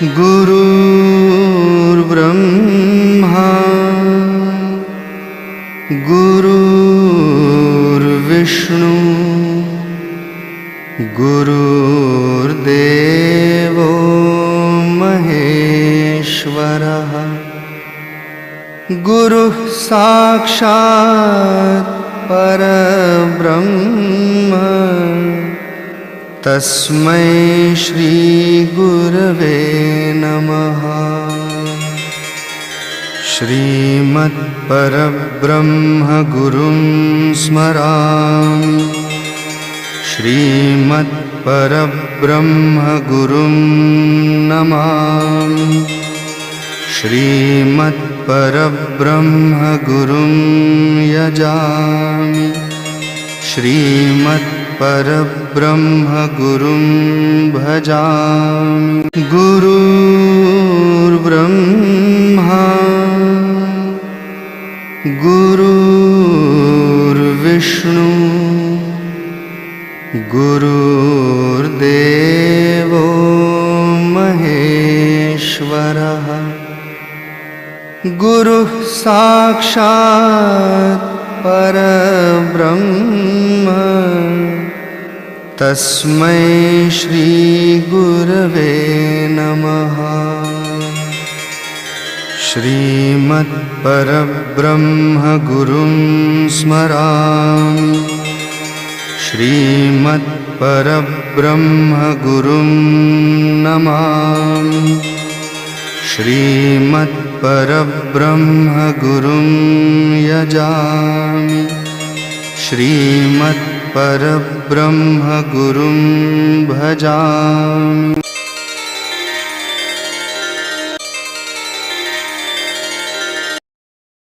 गुरुर्ब्रह्मा गुरुर्विष्णु गुरुर्देवो महेश्वरः गुरुः साक्षात् परब्रह्म तस्मै श्री गुरवे नमः। श्रीमत्परब्रह्म गुरुं स्मरामि श्रीमत्परब्रह्म गुरुं नमामि श्रीमत्परब्रह्म गुरुं यजामि श्रीमत्परब्रह्म गुरुं भजामि। गुरुर्ब्रह्मा गुरुर्विष्णु गुरुर्देवो महेश्वरः गुरुः साक्षात् परब्रह्म तस्मै श्री गुरवे नमः। श्रीमत्परब्रह्म गुरुं स्मरामि श्रीमत्परब्रह्म गुरुं नमामि श्रीमत्परब्रह्म गुरुं यजामि श्रीमत्परब्रह्म गुरुं भजामि।